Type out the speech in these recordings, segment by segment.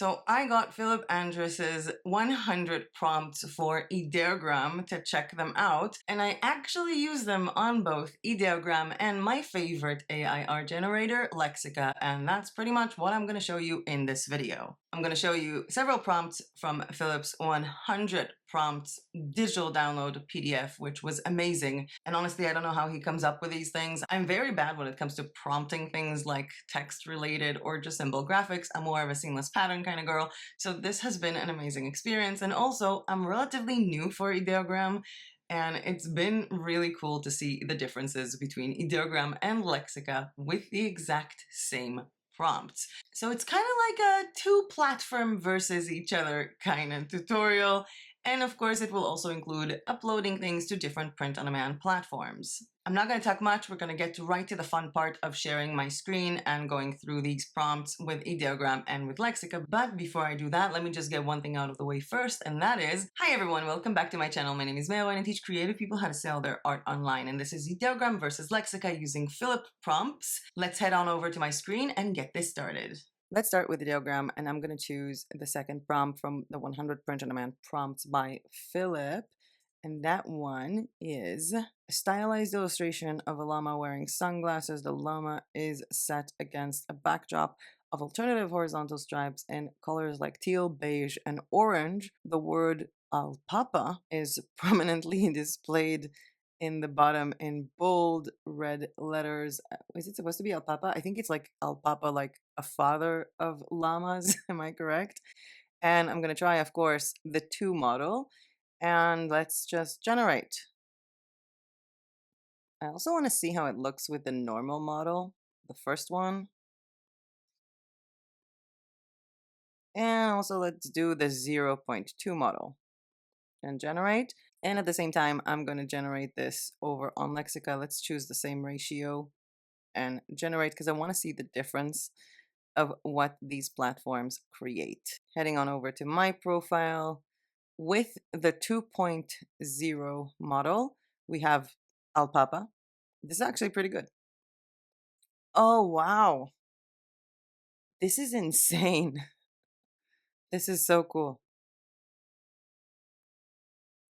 So I got Philip Andrus's 100 prompts for Ideogram to check them out, and I actually use them on both Ideogram and my favorite AI art generator, Lexica, and that's pretty much what I'm going to show you in this video. I'm going to show you several prompts from Philip's 100 prompts digital download PDF, which was amazing. And honestly, I don't know how he comes up with these things. I'm very bad when it comes to prompting things like text related or just simple graphics. I'm more of a seamless pattern kind of girl. So this has been an amazing experience. And also, I'm relatively new for Ideogram, and it's been really cool to see the differences between Ideogram and Lexica with the exact same prompts. So it's kind of like a two platform versus each other kind of tutorial. And of course, it will also include uploading things to different print-on-demand platforms. I'm not going to talk much. We're going to get right to the fun part of sharing my screen and going through these prompts with Ideogram and with Lexica. But before I do that, let me just get one thing out of the way first, and that is, hi everyone, welcome back to my channel. My name is Meo, and I teach creative people how to sell their art online. And this is Ideogram versus Lexica using Philip prompts. Let's head on over to my screen and get this started. Let's start with the Ideogram, and I'm going to choose the second prompt from the 100 print-on-demand prompts by Philip. And that one is a stylized illustration of a llama wearing sunglasses. The llama is set against a backdrop of alternative horizontal stripes in colors like teal, beige, and orange. The word alpapa is prominently displayed in the bottom in bold red letters. Is it supposed to be alpapa? I think it's like alpapa, like a father of llamas. Am I correct? And I'm going to try, of course, the 2 model. And let's just generate. I also want to see how it looks with the normal model, the first one. And also let's do the 0.2 model and generate. And at the same time, I'm going to generate this over on Lexica. Let's choose the same ratio and generate because I want to see the difference of what these platforms create. Heading on over to my profile. With the 2.0 model, we have alpapa. This is actually pretty good. Oh, wow. This is insane. This is so cool.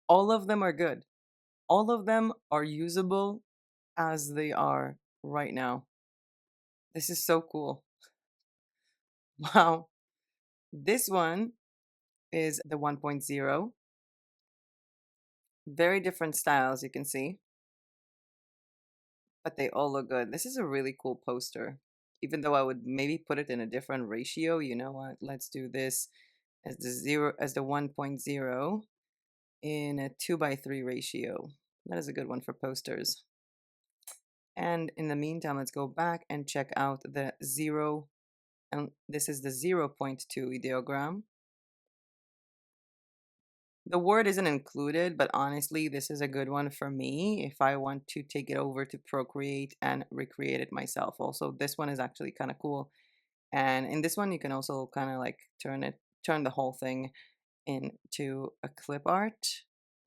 All of them are good. All of them are usable as they are right now. This is so cool. Wow. This one is the 1.0. Very different styles, you can see. But they all look good. This is a really cool poster. Even though I would maybe put it in a different ratio, you know what? Let's do this as the 1.0 in a 2:3 ratio. That is a good one for posters. And in the meantime, let's go back and check out the 0, and this is the 0.2 ideogram. The word isn't included, but honestly, this is a good one for me if I want to take it over to Procreate and recreate it myself. Also, this one is actually kind of cool. And in this one, you can also kind of like turn the whole thing into a clip art.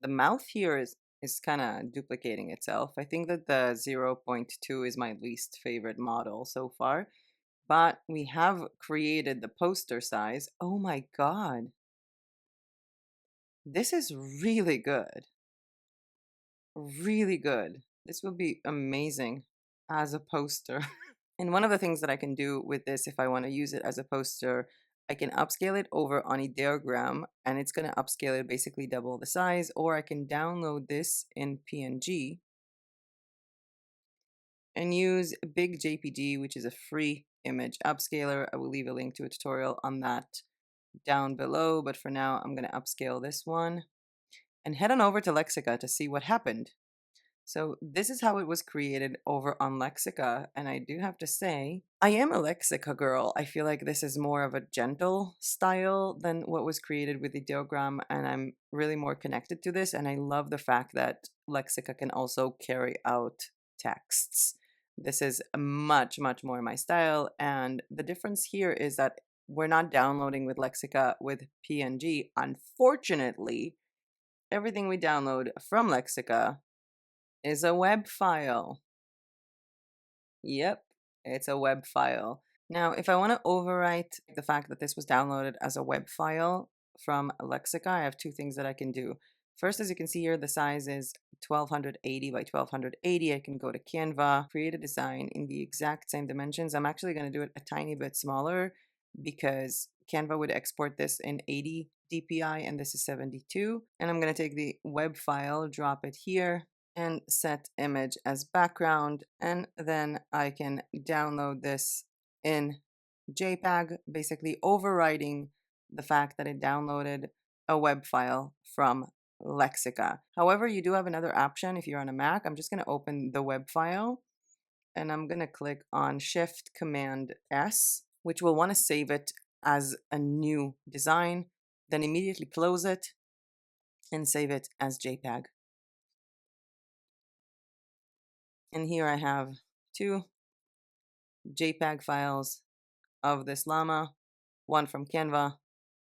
The mouth here is kind of duplicating itself. I think that the 0.2 is my least favorite model so far, but we have created the poster size. Oh my God. This is really good. Really good. This will be amazing as a poster. And one of the things that I can do with this, if I want to use it as a poster, I can upscale it over on Ideogram, and it's going to upscale it basically double the size, or I can download this in PNG and use Big JPG, which is a free image upscaler. I will leave a link to a tutorial on that down below, but for now, I'm going to upscale this one and head on over to Lexica to see what happened. So this is how it was created over on Lexica, and I do have to say, I am a Lexica girl. I feel like this is more of a gentle style than what was created with Ideogram, and I'm really more connected to this, and I love the fact that Lexica can also carry out texts. This is much, much more my style, and the difference here is that we're not downloading with Lexica with PNG. Unfortunately, everything we download from Lexica is a web file. Yep, it's a web file. Now, if I want to overwrite the fact that this was downloaded as a web file from Lexica, I have two things that I can do. First, as you can see here, the size is 1280 by 1280. I can go to Canva, create a design in the exact same dimensions. I'm actually going to do it a tiny bit smaller because Canva would export this in 80 dpi and this is 72. And I'm going to take the web file, drop it here, and set image as background. And then I can download this in JPEG, basically overriding the fact that it downloaded a web file from Lexica. However, you do have another option if you're on a Mac. I'm just going to open the web file and I'm going to click on Shift Command S, which will want to save it as a new design, then immediately close it and save it as JPEG. And here I have two JPEG files of this llama, one from Canva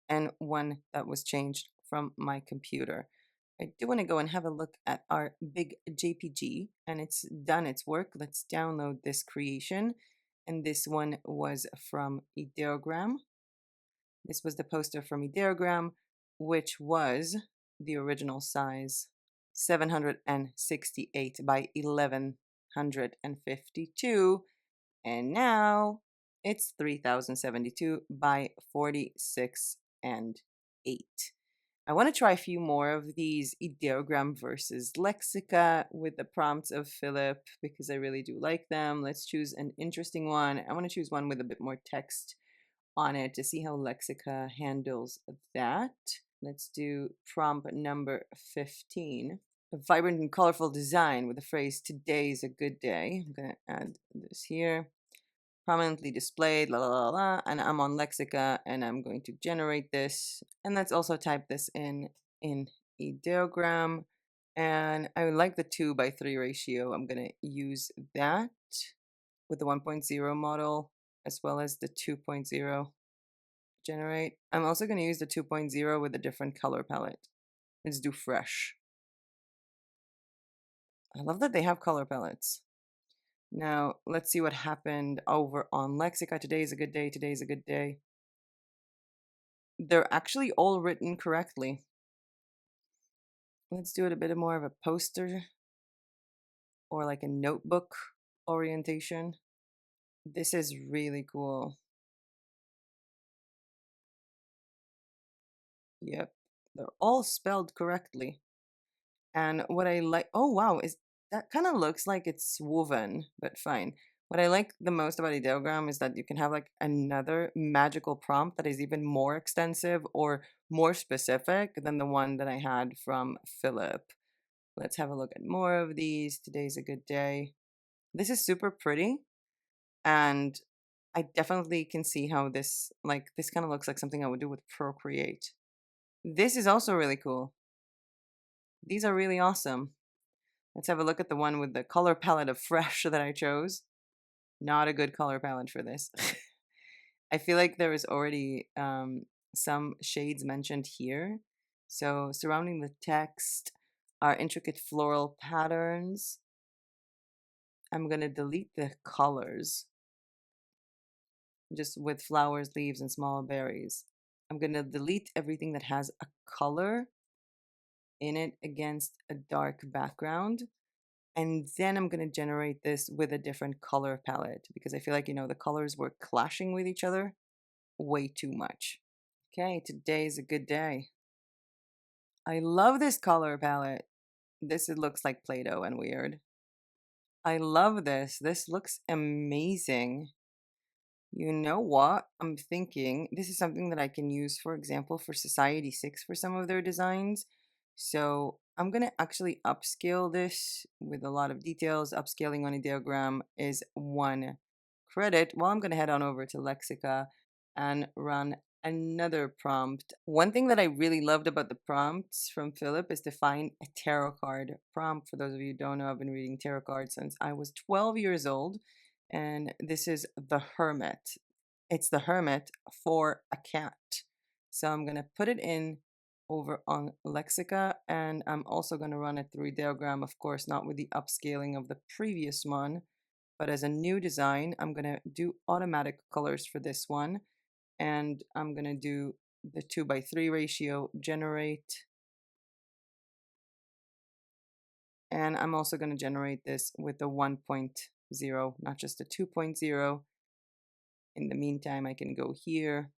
and one that was changed from my computer. I do want to go and have a look at our big JPG, and it's done its work. Let's download this creation. And this one was from Ideogram. This was the poster from Ideogram, which was the original size 768 by 1152. And now it's 3072 by 46 and 8. I want to try a few more of these Ideogram versus Lexica with the prompts of Philip because I really do like them. Let's choose an interesting one. I want to choose one with a bit more text on it to see how Lexica handles that. Let's do prompt number 15. A vibrant and colorful design with the phrase, "Today's a good day." I'm going to add this here. Prominently displayed, la la la la, and I'm on Lexica and I'm going to generate this. And let's also type this in Ideogram. And I like the 2:3 ratio. I'm going to use that with the 1.0 model as well as the 2.0 generate. I'm also going to use the 2.0 with a different color palette. Let's do fresh. I love that they have color palettes. Now, let's see what happened over on Lexica. Today is a good day. Today is a good day. They're actually all written correctly. Let's do it a bit more of a poster or like a notebook orientation. This is really cool. Yep, they're all spelled correctly. And what I like, oh wow, is that kind of looks like it's woven, but fine. What I like the most about Ideogram is that you can have like another magical prompt that is even more extensive or more specific than the one that I had from Philip. Let's have a look at more of these. Today's a good day. This is super pretty, and I definitely can see how this kind of looks like something I would do with Procreate. This is also really cool. These are really awesome. Let's have a look at the one with the color palette of fresh that I chose. Not a good color palette for this. I feel like there is already some shades mentioned here. So surrounding the text are intricate floral patterns. I'm going to delete the colors just with flowers, leaves, and small berries. I'm going to delete everything that has a color in it against a dark background. And then I'm going to generate this with a different color palette because I feel like, the colors were clashing with each other way too much. Okay, today's a good day. I love this color palette. It looks like Play-Doh and weird. I love this. This looks amazing. You know what? I'm thinking this is something that I can use, for example, for Society 6 for some of their designs. So I'm going to actually upscale this with a lot of details. Upscaling on Ideogram is 1 credit. Well, I'm going to head on over to Lexica and run another prompt. One thing that I really loved about the prompts from Philip is to find a tarot card prompt. For those of you who don't know, I've been reading tarot cards since I was 12 years old. And this is the Hermit. It's the Hermit for a cat. So I'm going to put it in over on Lexica, and I'm also going to run it through Ideogram, of course, not with the upscaling of the previous one, But as a new design, I'm going to do automatic colors for this one. And I'm going to do the 2:3 ratio, generate. And I'm also going to generate this with the 1.0, not just a 2.0. In the meantime, I can go here,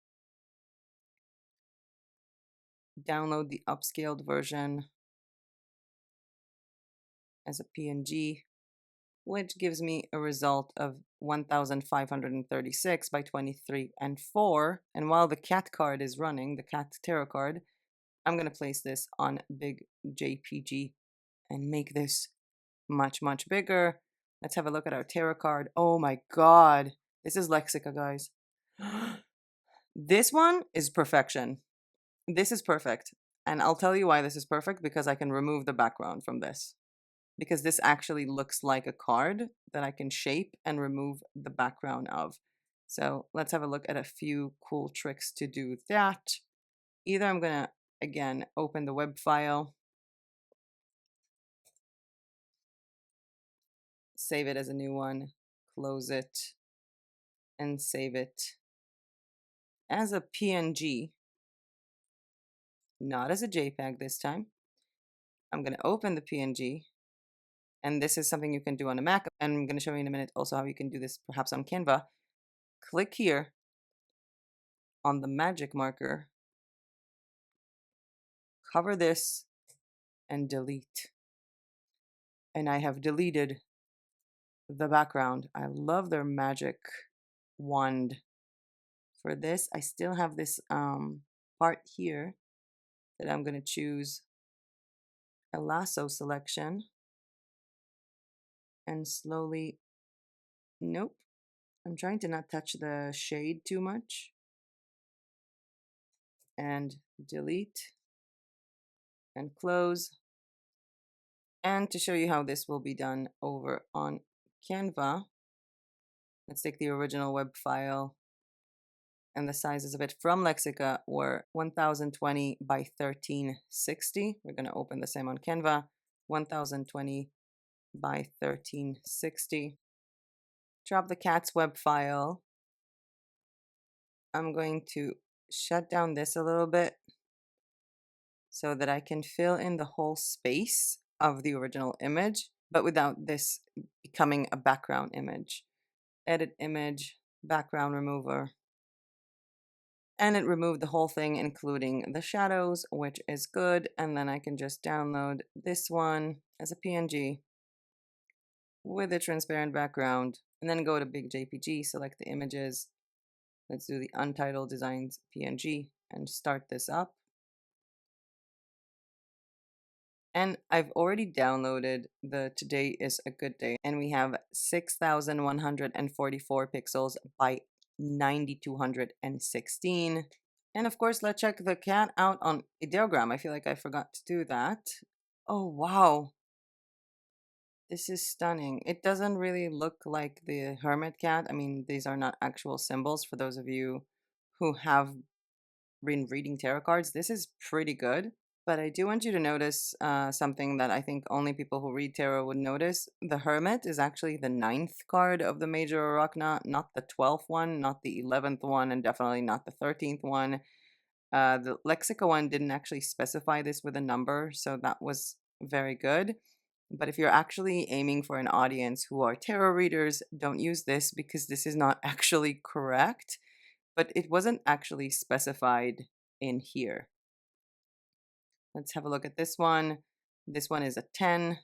download the upscaled version as a PNG, which gives me a result of 1536 by 23 and 4. And while the cat card is running, the cat tarot card, I'm going to place this on big JPG and make this much, much bigger. Let's have a look at our tarot card. Oh my God. This is Lexica, guys. This one is perfection. This is perfect. And I'll tell you why this is perfect, because I can remove the background from this. Because this actually looks like a card that I can shape and remove the background of. So let's have a look at a few cool tricks to do that. Either I'm going to, again, open the web file, save it as a new one, close it, and save it as a PNG, not as a JPEG this time. I'm going to open the PNG, and this is something you can do on a Mac, and I'm going to show you in a minute also how you can do this perhaps on Canva. Click here on the magic marker, cover this, and delete. And I have deleted the background. I love their magic wand for this. I still have this part here that I'm going to choose a lasso selection and slowly, nope, I'm trying to not touch the shade too much, and delete and close. And to show you how this will be done over on Canva, let's take the original web file, and the sizes of it from Lexica were 1020 by 1360. We're going to open the same on Canva, 1020 by 1360. Drop the cat's web file. I'm going to shut down this a little bit so that I can fill in the whole space of the original image, but without this becoming a background image. Edit image, background remover. And it removed the whole thing, including the shadows, which is good. And then I can just download this one as a PNG with a transparent background, and then go to big JPG, select the images. Let's do the Untitled Designs PNG and start this up. And I've already downloaded the Today is a Good Day, and we have 6,144 pixels by 9,216. And of course, let's check the cat out on Ideogram. I feel like I forgot to do that. Oh, wow. This is stunning. It doesn't really look like the hermit cat. I mean, these are not actual symbols for those of you who have been reading tarot cards. This is pretty good. But I do want you to notice something that I think only people who read tarot would notice. The Hermit is actually the 9th card of the Major Arcana, not the 12th one, not the 11th one, and definitely not the 13th one. The Lexica one didn't actually specify this with a number, so that was very good. But if you're actually aiming for an audience who are tarot readers, don't use this because this is not actually correct. But it wasn't actually specified in here. Let's have a look at this one. This one is a 10,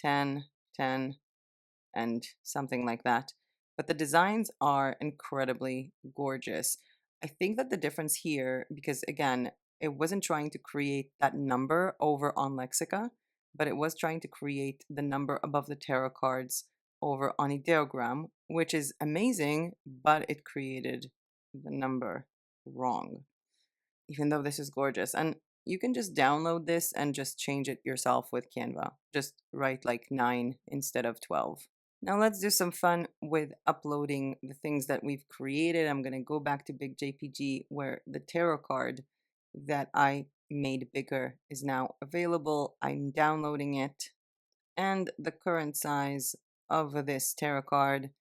10, 10, and something like that. But the designs are incredibly gorgeous. I think that the difference here, because again, it wasn't trying to create that number over on Lexica, but it was trying to create the number above the tarot cards over on Ideogram, which is amazing, but it created the number wrong, even though this is gorgeous. And you can just download this and just change it yourself with Canva. Just write like 9 instead of 12. Now let's do some fun with uploading the things that we've created. I'm going to go back to Big JPG where the tarot card that I made bigger is now available. I'm downloading it, and the current size of this tarot card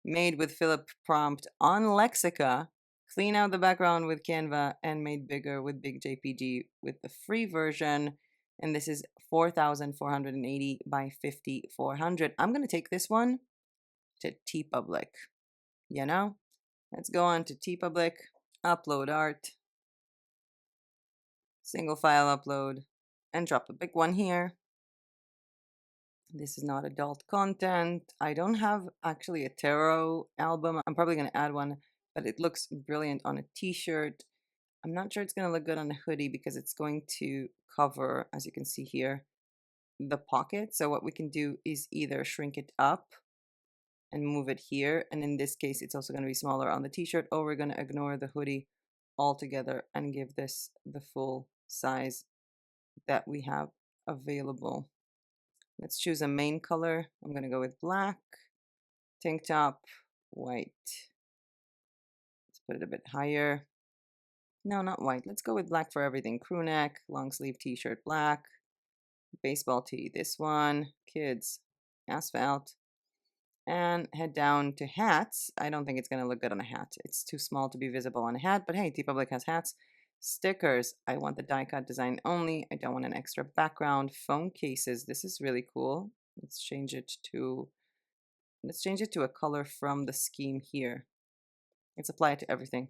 made with Philip prompt on Lexica, clean out the background with Canva, and made bigger with Big JPG with the free version. And this is 4,480 by 5,400. I'm going to take this one to TeePublic. You know, let's go on to TeePublic, upload art, single file upload, and drop a big one here. This is not adult content. I don't have actually a tarot album. I'm probably going to add one, but it looks brilliant on a t-shirt. I'm not sure it's going to look good on a hoodie because it's going to cover, as you can see here, the pocket. So what we can do is either shrink it up and move it here. And in this case, it's also going to be smaller on the t-shirt, or we're going to ignore the hoodie altogether and give this the full size that we have available. Let's choose a main color. I'm going to go with black, tank top, white. Let's put it a bit higher. No, not white. Let's go with black for everything. Crew neck, long sleeve t-shirt, black, baseball tee. This one, kids, asphalt. And head down to hats. I don't think it's going to look good on a hat. It's too small to be visible on a hat, but hey, TeePublic has hats. Stickers. I want the die cut design only. I don't want an extra background. Phone cases. This is really cool. Let's change it to a color from the scheme here. Let's apply it to everything.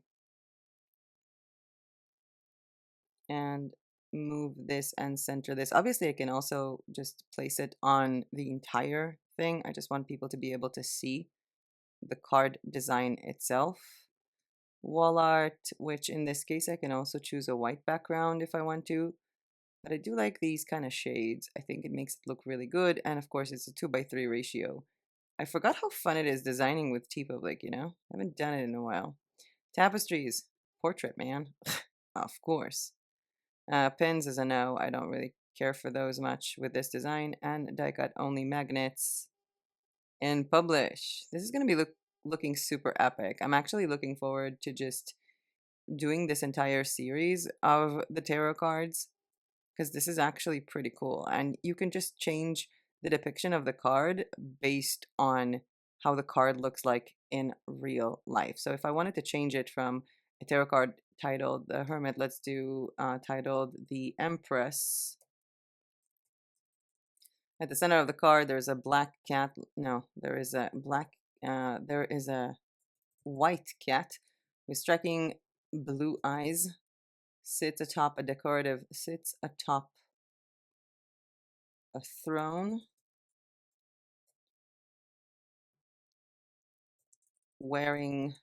And move this and center this. Obviously, I can also just place it on the entire thing. I just want people to be able to see the card design itself. Wall art, which in this case I can also choose a white background if I want to, but I do like these kind of shades. I think it makes it look really good, and of course it's a 2:3 ratio. I forgot how fun it is designing with TeePublic, you know? I haven't done it in a while. Tapestries, portrait, man. Of course. Pins is a no. I don't really care for those much with this design, and die cut only magnets. And publish. This is going to be looking super epic. I'm actually looking forward to just doing this entire series of the tarot cards because this is actually pretty cool. And you can just change the depiction of the card based on how the card looks like in real life. So if I wanted to change it from a tarot card titled The Hermit, let's do titled The Empress. At the center of the card, there's a black cat. No, there is a white cat with striking blue eyes. Sits atop a throne, wearing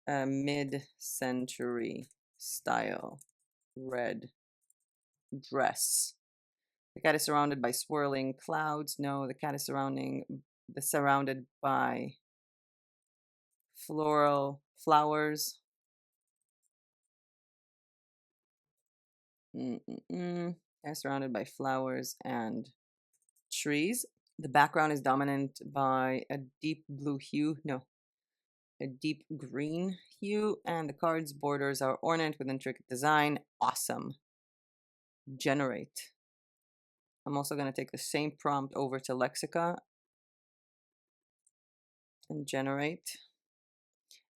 a mid-century style red dress. The cat is surrounded by swirling clouds. No, the cat is surrounded by floral flowers. They're surrounded by flowers and trees. The background is dominant by a deep blue hue. No, a deep green hue. And the card's borders are ornate with intricate design. Awesome. Generate. I'm also going to take the same prompt over to Lexica and generate.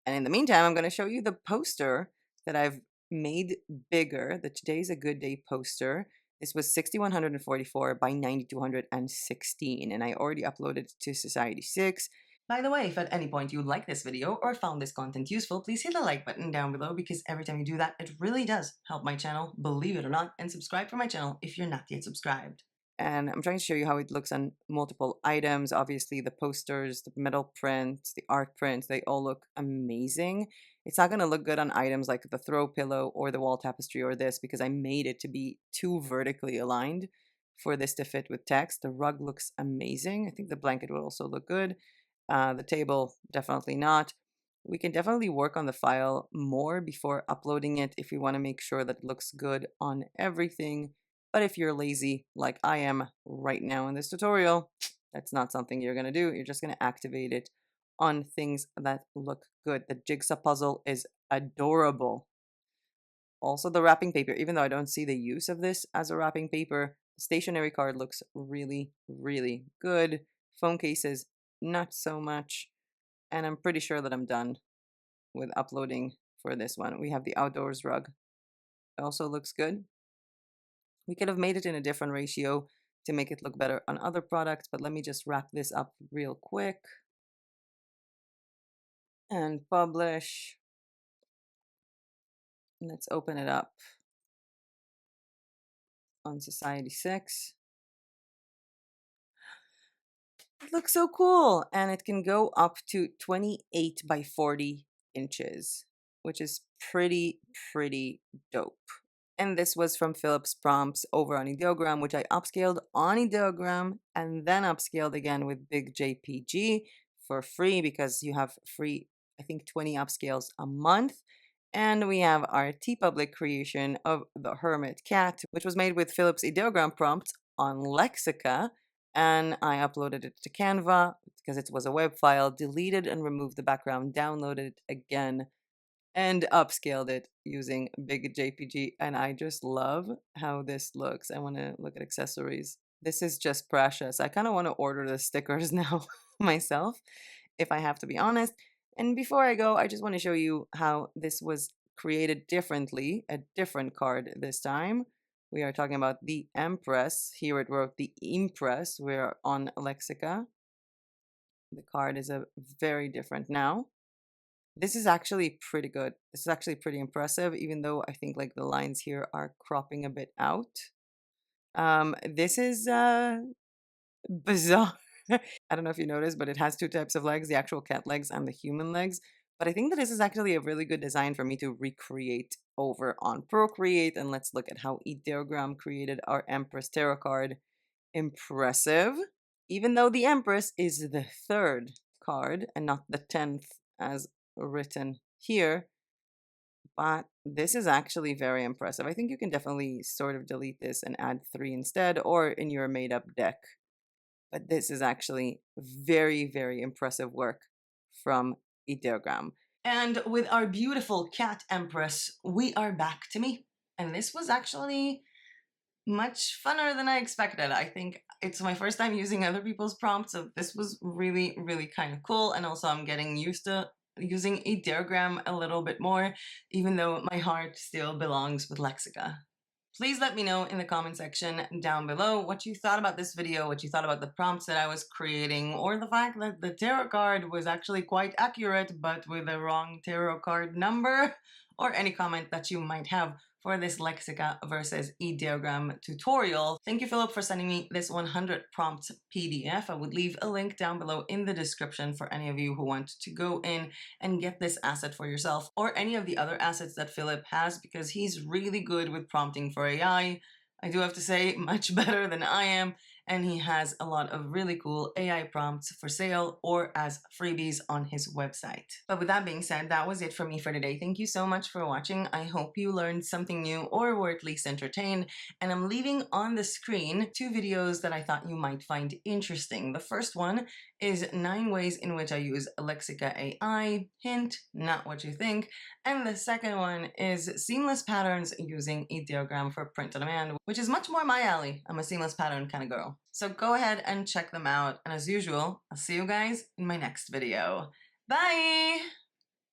And in the meantime, I'm going to show you the poster that I've made bigger. The Today's a Good Day poster. This was 6,144 by 9,216, and I already uploaded it to Society 6. By the way, if at any point you like this video or found this content useful, please hit the like button down below because every time you do that, it really does help my channel, believe it or not, and subscribe for my channel if you're not yet subscribed. And I'm trying to show you how it looks on multiple items. Obviously, the posters, the metal prints, the art prints, they all look amazing. It's not going to look good on items like the throw pillow or the wall tapestry or this because I made it to be too vertically aligned for this to fit with text. The rug looks amazing. I think the blanket will also look good. The table, definitely not. We can definitely work on the file more before uploading it if we want to make sure that it looks good on everything. But if you're lazy, like I am right now in this tutorial, that's not something you're going to do. You're just going to activate it on things that look good. The jigsaw puzzle is adorable. Also, the wrapping paper, even though I don't see the use of this as a wrapping paper, Stationary card looks really, really good. Phone cases, not so much. And I'm pretty sure that I'm done with uploading for this one. We have the outdoors rug. It also looks good. We could have made it in a different ratio to make it look better on other products, but let me just wrap this up real quick and publish. Let's open it up on Society 6. It looks so cool, and it can go up to 28 by 40 inches, which is pretty dope. And this was from Philip's prompts over on Ideogram, which I upscaled on Ideogram and then upscaled again with Big JPG for free because you have free, I think, 20 upscales a month. And we have our TeePublic creation of the Hermit Cat, which was made with Philip's Ideogram prompts on Lexica. And I uploaded it to Canva because it was a web file, deleted and removed the background, downloaded it again, and upscaled it using Big JPG. And I just love how this looks. I want to look at accessories. This is just precious. I kind of want to order the stickers now myself, if I have to be honest. And before I go, I just want to show you how this was created differently, a different card this time. We are talking about the Empress. Here it wrote the Impress. We're on Lexica. The card is a very different now. This is actually pretty good. This is actually pretty impressive, even though I think like the lines here are cropping a bit out. This is bizarre. I don't know if you noticed, but it has two types of legs, the actual cat legs and the human legs. But I think that this is actually a really good design for me to recreate over on Procreate. And let's look at how Ideogram created our Empress Tarot card. Impressive. Even though the Empress is the third card and not the 10th as written here. But this is actually very impressive. I think you can definitely sort of delete this and add 3 instead or in your made up deck. But this is actually very impressive work from Ideogram. And with our beautiful cat Empress, we are back to me. And this was actually much funner than I expected. I think it's my first time using other people's prompts, so this was really kind of cool. And also I'm getting used to using Ideogram a little bit more, even though my heart still belongs with Lexica. Please let me know in the comment section down below what you thought about this video, what you thought about the prompts that I was creating, or the fact that the tarot card was actually quite accurate, but with the wrong tarot card number, or any comment that you might have for this Lexica versus Ideogram tutorial. Thank you, Philip, for sending me this 100 prompts PDF. I would leave a link down below in the description for any of you who want to go in and get this asset for yourself, or any of the other assets that Philip has, because he's really good with prompting for AI. I do have to say, much better than I am, and he has a lot of really cool AI prompts for sale or as freebies on his website. But with that being said, that was it for me for today. Thank you so much for watching. I hope you learned something new or were at least entertained, and I'm leaving on the screen 2 videos that I thought you might find interesting. The first one is 9 ways in which I use Lexica AI. Hint, not what you think. And the second one is seamless patterns using Ideogram for print on demand, which is much more my alley. I'm a seamless pattern kind of girl. So go ahead and check them out. And as usual, I'll see you guys in my next video. Bye!